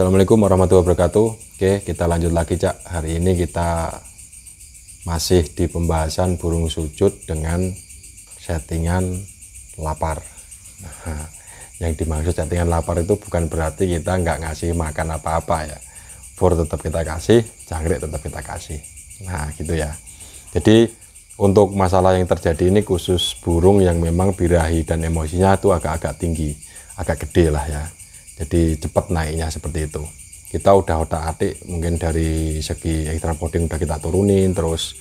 Assalamualaikum warahmatullahi wabarakatuh. Oke, kita lanjut lagi, Cak. Hari ini kita masih di pembahasan burung sujud dengan settingan lapar. Nah, yang dimaksud settingan lapar itu bukan berarti kita nggak ngasih makan apa-apa ya. Fur tetap kita kasih, jangkrik tetap kita kasih. Nah, gitu ya. Jadi untuk masalah yang terjadi ini khusus burung yang memang birahi dan emosinya itu agak-agak tinggi, agak gede lah ya. Jadi cepat naiknya seperti itu. Kita udah otak-atik mungkin dari segi extra poding udah kita turunin, terus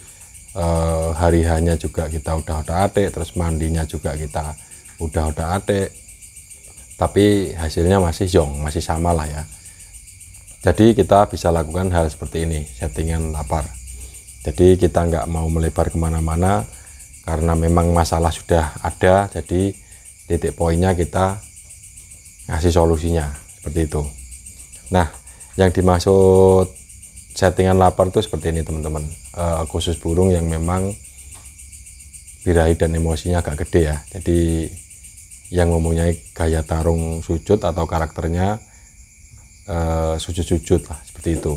hari hanya juga kita udah otak-atik, terus mandinya juga kita udah otak-atik, tapi hasilnya masih zong, masih sama lah ya. Jadi kita bisa lakukan hal seperti ini, settingan lapar. Jadi kita nggak mau melebar kemana-mana karena memang masalah sudah ada, jadi titik poinnya kita ngasih solusinya seperti itu. Nah, yang dimaksud settingan lapar itu seperti ini teman-teman, khusus burung yang memang birahi dan emosinya agak gede ya. Jadi yang mempunyai gaya tarung sujud atau karakternya sujud-sujud lah seperti itu,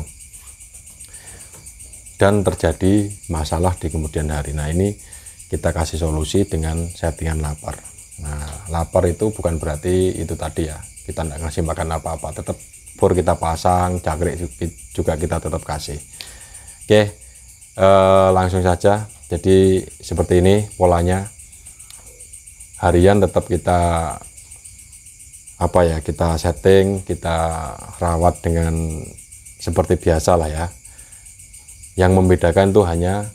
dan terjadi masalah di kemudian hari. Nah, ini kita kasih solusi dengan settingan lapar. Nah, lapar itu bukan berarti itu tadi ya, kita nggak ngasih makan apa-apa, tetap fur kita pasang, jangkrik juga kita tetap kasih. Oke, langsung saja. Jadi seperti ini polanya. Harian tetap kita kita setting, kita rawat dengan seperti biasa lah ya. Yang membedakan itu hanya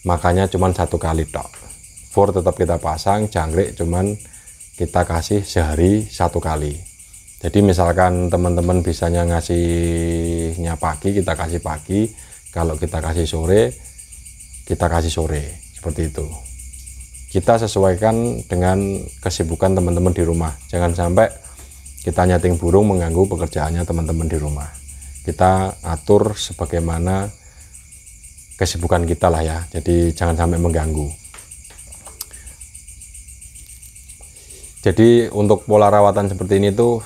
makannya cuman satu kali tok. Fur tetap kita pasang, jangkrik cuman kita kasih sehari satu kali. Jadi misalkan teman-teman bisanya ngasihnya pagi, kita kasih pagi. Kalau kita kasih sore, kita kasih sore. Seperti itu. Kita sesuaikan dengan kesibukan teman-teman di rumah. Jangan sampai kita nyeting burung mengganggu pekerjaannya teman-teman di rumah. Kita atur sebagaimana kesibukan kita lah ya. Jadi jangan sampai mengganggu. Jadi untuk pola rawatan seperti ini tuh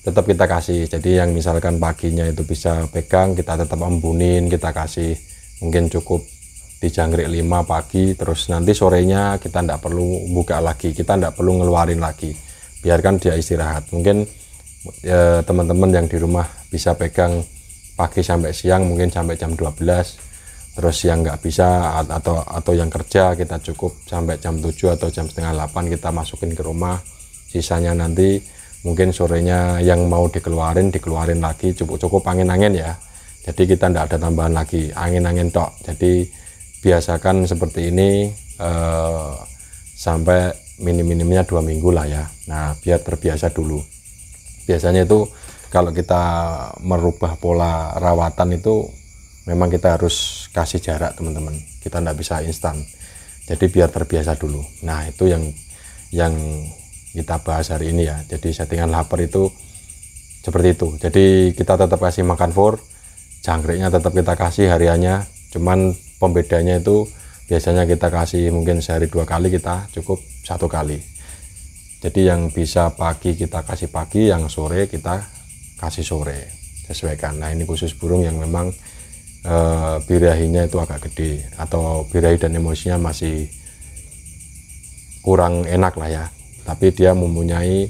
tetap kita kasih. Jadi yang misalkan paginya itu bisa pegang, kita tetap embunin, kita kasih mungkin cukup di jangkrik 5 pagi, terus nanti sorenya kita tidak perlu buka lagi, kita tidak perlu ngeluarin lagi, biarkan dia istirahat. Mungkin teman-teman yang di rumah bisa pegang pagi sampai siang, mungkin sampai jam 12. Terus yang nggak bisa atau yang kerja kita cukup sampai jam 7 atau jam setengah 8 kita masukin ke rumah. Sisanya nanti mungkin sorenya yang mau dikeluarin lagi, cukup angin-angin ya. Jadi kita tidak ada tambahan lagi, angin-angin tok. Jadi biasakan seperti ini sampai minim-minimnya 2 minggu lah ya. Nah, biar terbiasa dulu. Biasanya itu kalau kita merubah pola rawatan itu memang kita harus kasih jarak teman-teman, kita tidak bisa instan. Jadi biar terbiasa dulu. Nah, itu yang kita bahas hari ini ya. Jadi settingan lapar itu seperti itu. Jadi kita tetap kasih makan fur, jangkriknya tetap kita kasih hariannya, cuman pembedanya itu biasanya kita kasih mungkin sehari 2 kali, kita cukup 1 kali. Jadi yang bisa pagi kita kasih pagi, yang sore kita kasih sore, sesuaikan. Nah, ini khusus burung yang memang birahinya itu agak gede atau birahi dan emosinya masih kurang enak lah ya, tapi dia mempunyai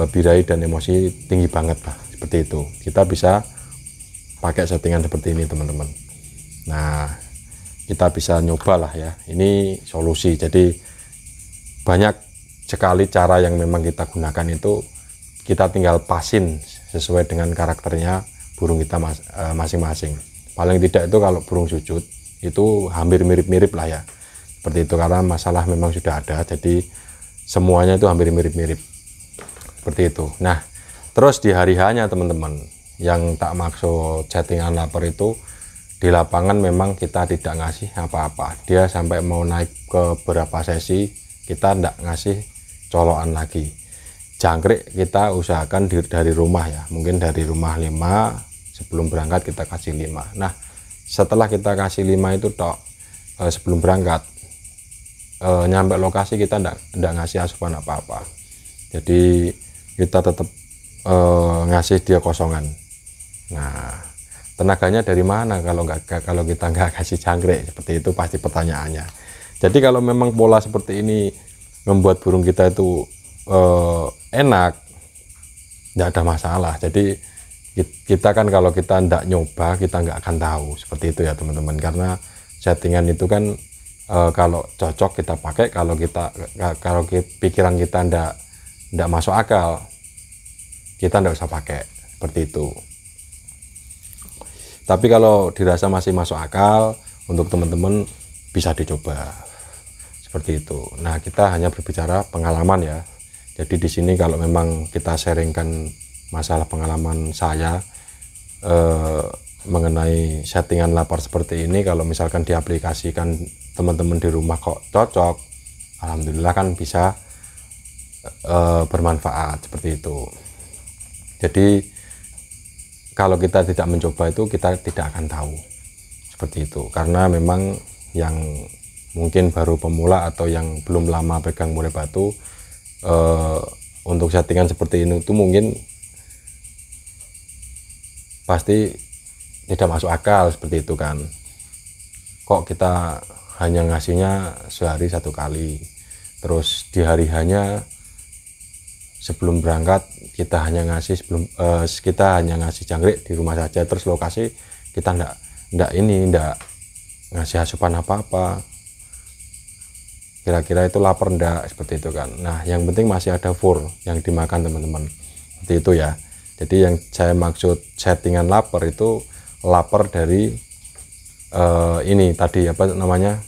birahi dan emosi tinggi banget lah, seperti itu. Kita bisa pakai settingan seperti ini teman-teman. Nah, kita bisa nyoba lah ya, ini solusi. Jadi banyak sekali cara yang memang kita gunakan, itu kita tinggal pasin sesuai dengan karakternya burung kita masing-masing. Paling tidak itu kalau burung sujud itu hampir mirip-mirip lah ya, seperti itu, karena masalah memang sudah ada, jadi semuanya itu hampir mirip-mirip seperti itu. Nah, terus di hari hanya teman-teman, yang tak maksud settingan lapar itu di lapangan memang kita tidak ngasih apa-apa. Dia sampai mau naik ke berapa sesi kita tidak ngasih colokan lagi. Jangkrik kita usahakan dari rumah ya, mungkin dari rumah 5, sebelum berangkat kita kasih 5. Nah, setelah kita kasih 5 itu tok, sebelum berangkat nyampe lokasi kita ndak ngasih asupan apa-apa. Jadi kita tetap ngasih dia kosongan. Nah, tenaganya dari mana kalau kita nggak kasih jangkrik? Seperti itu pasti pertanyaannya. Jadi kalau memang pola seperti ini membuat burung kita itu enak, nggak ada masalah. Jadi kita kan kalau kita ndak nyoba, kita nggak akan tahu. Seperti itu ya teman-teman. Karena settingan itu kan kalau cocok kita pakai, kalau pikiran kita ndak masuk akal, kita ndak usah pakai. Seperti itu. Tapi kalau dirasa masih masuk akal, untuk teman-teman bisa dicoba. Seperti itu. Nah, kita hanya berbicara pengalaman ya. Jadi di sini kalau memang kita sharingkan masalah pengalaman saya mengenai settingan lapar seperti ini, kalau misalkan diaplikasikan teman-teman di rumah kok cocok, alhamdulillah kan bisa bermanfaat seperti itu. Jadi kalau kita tidak mencoba itu kita tidak akan tahu seperti itu, karena memang yang mungkin baru pemula atau yang belum lama pegang murai batu untuk settingan seperti ini itu mungkin pasti tidak masuk akal seperti itu kan. Kok kita hanya ngasihnya sehari 1 kali, terus di hari hanya sebelum berangkat kita hanya ngasih jangkrik di rumah saja, terus lokasi kita ndak ngasih asupan apa-apa. Kira-kira itu lapar ndak, seperti itu kan. Nah, yang penting masih ada fur yang dimakan teman-teman. Seperti itu ya. Jadi yang saya maksud settingan lapar itu lapar dari ini tadi apa namanya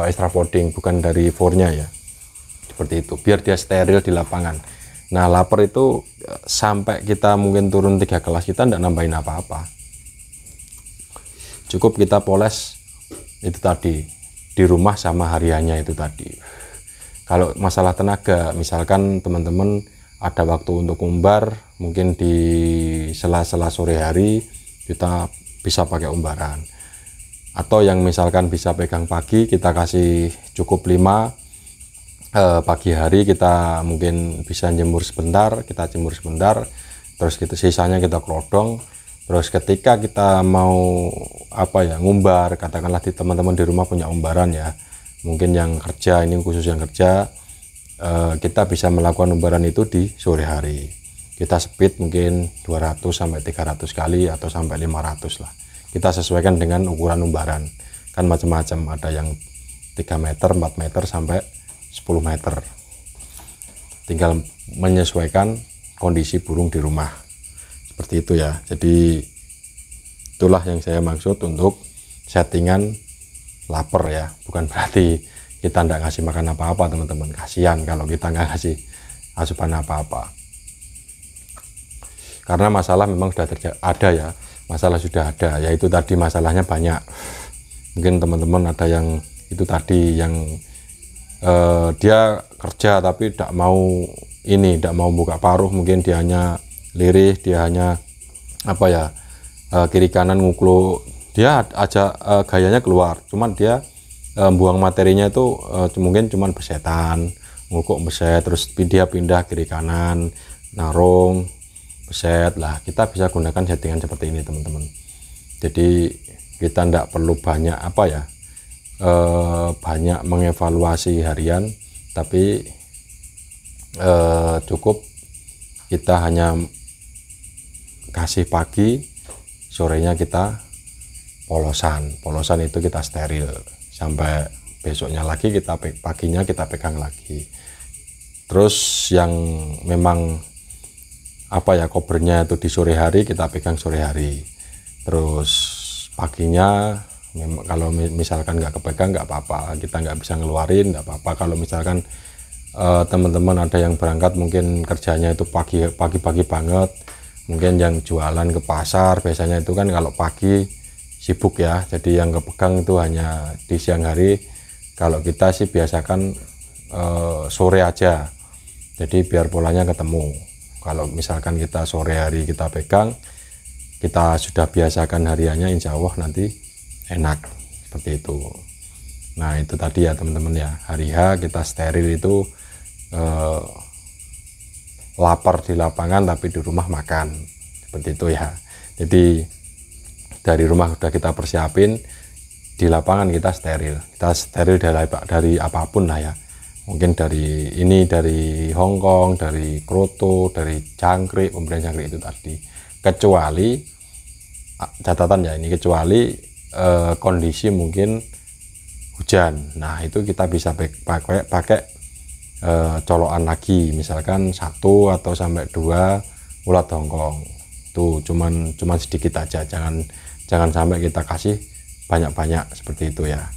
extra fooding, bukan dari furnya ya. Seperti itu, biar dia steril di lapangan. Nah, lapar itu sampai kita mungkin turun 3 kelas kita ndak nambahin apa-apa. Cukup kita poles itu tadi di rumah sama hariannya itu tadi. Kalau masalah tenaga, misalkan teman-teman ada waktu untuk umbar, mungkin di sela-sela sore hari kita bisa pakai umbaran. Atau yang misalkan bisa pegang pagi, kita kasih cukup 5. Pagi hari kita mungkin bisa jemur sebentar, terus sisanya kita kerodong. Terus ketika kita mau ngumbar, katakanlah teman-teman di rumah punya umbaran ya, mungkin yang kerja, ini khusus yang kerja, kita bisa melakukan umbaran itu di sore hari. Kita speed mungkin 200 sampai 300 kali atau sampai 500 lah. Kita sesuaikan dengan ukuran umbaran, kan macam-macam, ada yang 3 meter, 4 meter sampai 10 meter. Tinggal menyesuaikan kondisi burung di rumah. Seperti itu ya. Jadi itulah yang saya maksud untuk settingan lapar ya. Bukan berarti kita nggak ngasih makan apa-apa teman-teman. Kasihan kalau kita nggak ngasih asupan apa-apa. Karena masalah memang sudah ada ya. Masalah sudah ada, yaitu tadi masalahnya banyak. Mungkin teman-teman ada yang itu tadi yang dia kerja tapi tidak mau buka paruh, mungkin dia hanya lirih, dia hanya kiri kanan nguklu, dia aja gayanya keluar, cuman dia buang materinya itu mungkin cuman besetan, ngukuk beset, terus dia pindah kiri kanan, narung beset lah. Kita bisa gunakan settingan seperti ini teman-teman. Jadi kita tidak perlu banyak banyak mengevaluasi harian, tapi cukup kita hanya kasih pagi, sorenya kita polosan itu kita steril sampai besoknya lagi, paginya kita pegang lagi. Terus yang memang kobernya itu di sore hari kita pegang sore hari, terus paginya kalau misalkan nggak kepegang nggak apa-apa, kita nggak bisa ngeluarin nggak apa-apa. Kalau misalkan teman-teman ada yang berangkat mungkin kerjanya itu pagi-pagi banget, mungkin yang jualan ke pasar biasanya itu kan kalau pagi sibuk ya, jadi yang kepegang itu hanya di siang hari. Kalau kita sih biasakan sore aja, jadi biar polanya ketemu. Kalau misalkan kita sore hari kita pegang, kita sudah biasakan hariannya, insya Allah nanti enak seperti itu. Nah itu tadi ya teman-teman ya, hari H kita steril itu lapar di lapangan tapi di rumah makan, seperti itu ya. Jadi dari rumah udah kita persiapin, di lapangan kita steril dari apapun lah ya, mungkin dari Hongkong, dari kroto, dari jangkrik, pemberian jangkrik itu tadi, kecuali catatan ya, ini kecuali kondisi mungkin hujan. Nah itu kita bisa pakai colokan lagi, misalkan 1 atau sampai 2 ulat Hongkong tuh, cuman sedikit aja, jangan sampai kita kasih banyak-banyak seperti itu ya.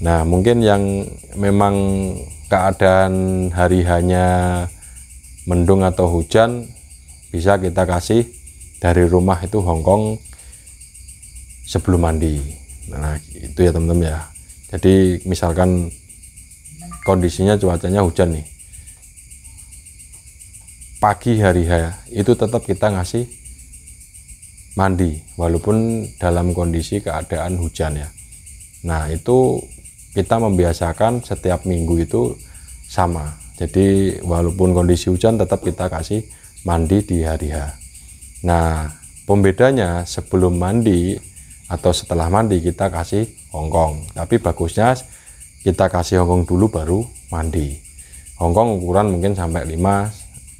Nah mungkin yang memang keadaan hari hanya mendung atau hujan, bisa kita kasih dari rumah itu Hongkong sebelum mandi. Nah itu ya teman-teman ya. Jadi misalkan kondisinya cuacanya hujan nih, pagi hari itu tetap kita ngasih mandi walaupun dalam kondisi keadaan hujan ya. Nah itu kita membiasakan setiap minggu itu sama, jadi walaupun kondisi hujan tetap kita kasih mandi di hari H. Nah pembedanya sebelum mandi atau setelah mandi kita kasih Hongkong, tapi bagusnya kita kasih Hongkong dulu baru mandi. Hongkong ukuran mungkin sampai 5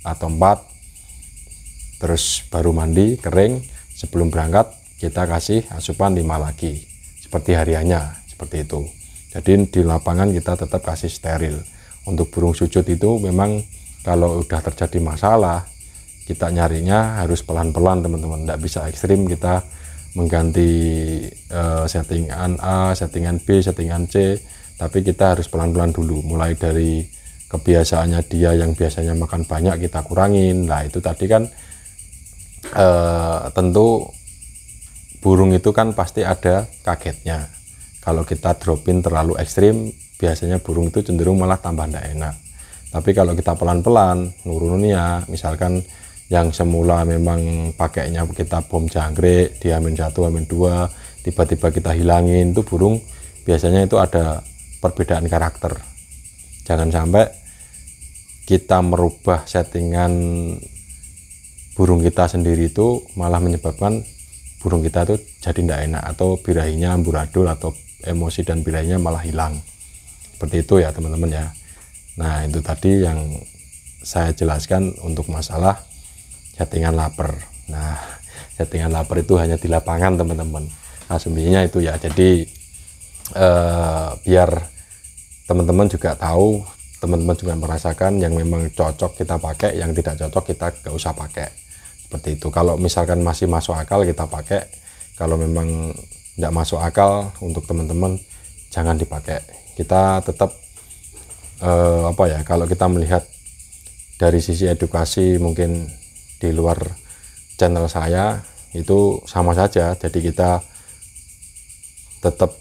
atau 4, terus baru mandi kering. Sebelum berangkat kita kasih asupan 5 lagi seperti hariannya, seperti itu. Jadi di lapangan kita tetap kasih steril. Untuk burung sucut itu memang kalau udah terjadi masalah, kita nyarinya harus pelan-pelan teman-teman, tidak bisa ekstrim kita mengganti settingan A, settingan B, settingan C, tapi kita harus pelan-pelan dulu, mulai dari kebiasaannya dia yang biasanya makan banyak kita kurangin. Nah itu tadi kan tentu burung itu kan pasti ada kagetnya. Kalau kita dropin terlalu ekstrim, biasanya burung itu cenderung malah tambah tidak enak. Tapi kalau kita pelan-pelan nuruninnya, misalkan yang semula memang pakainya kita bom jangkrik di H-1, H-2, tiba-tiba kita hilangin, itu burung biasanya itu ada perbedaan karakter. Jangan sampai kita merubah settingan burung kita sendiri itu malah menyebabkan burung kita itu jadi tidak enak, atau birahinya amburadul, atau emosi dan birahinya malah hilang. Seperti itu ya teman-teman ya. Nah itu tadi yang saya jelaskan untuk masalah settingan lapar. Nah settingan lapar itu hanya di lapangan teman-teman, asumsinya itu ya. Jadi biar teman-teman juga tahu, teman-teman juga merasakan yang memang cocok kita pakai, yang tidak cocok kita gak usah pakai. Seperti itu. Kalau misalkan masih masuk akal kita pakai, kalau memang tidak masuk akal untuk teman-teman jangan dipakai. Kita tetap kalau kita melihat dari sisi edukasi mungkin di luar channel saya itu sama saja. Jadi kita tetap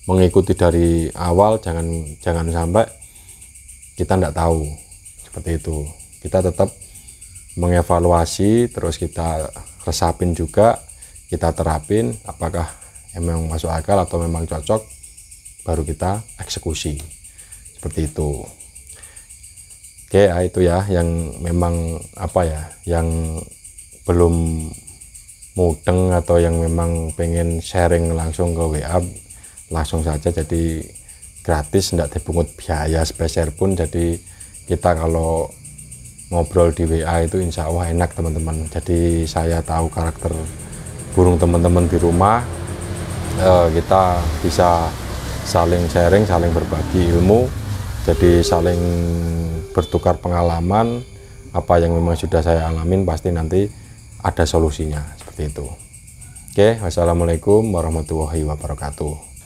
mengikuti dari awal, jangan sampai kita tidak tahu, seperti itu. Kita tetap mengevaluasi, terus kita resapin juga, kita terapin apakah memang masuk akal atau memang cocok, baru kita eksekusi, seperti itu. Oke, itu ya yang memang yang belum mudeng atau yang memang pengen sharing langsung ke WA, langsung saja, jadi gratis, tidak dipungut biaya spesial pun. Jadi kita kalau ngobrol di WA itu insya Allah enak teman-teman. Jadi saya tahu karakter burung teman-teman di rumah, kita bisa saling sharing, saling berbagi ilmu, jadi saling bertukar pengalaman. Apa yang memang sudah saya alamin pasti nanti ada solusinya, seperti itu. Oke, wassalamualaikum warahmatullahi wabarakatuh.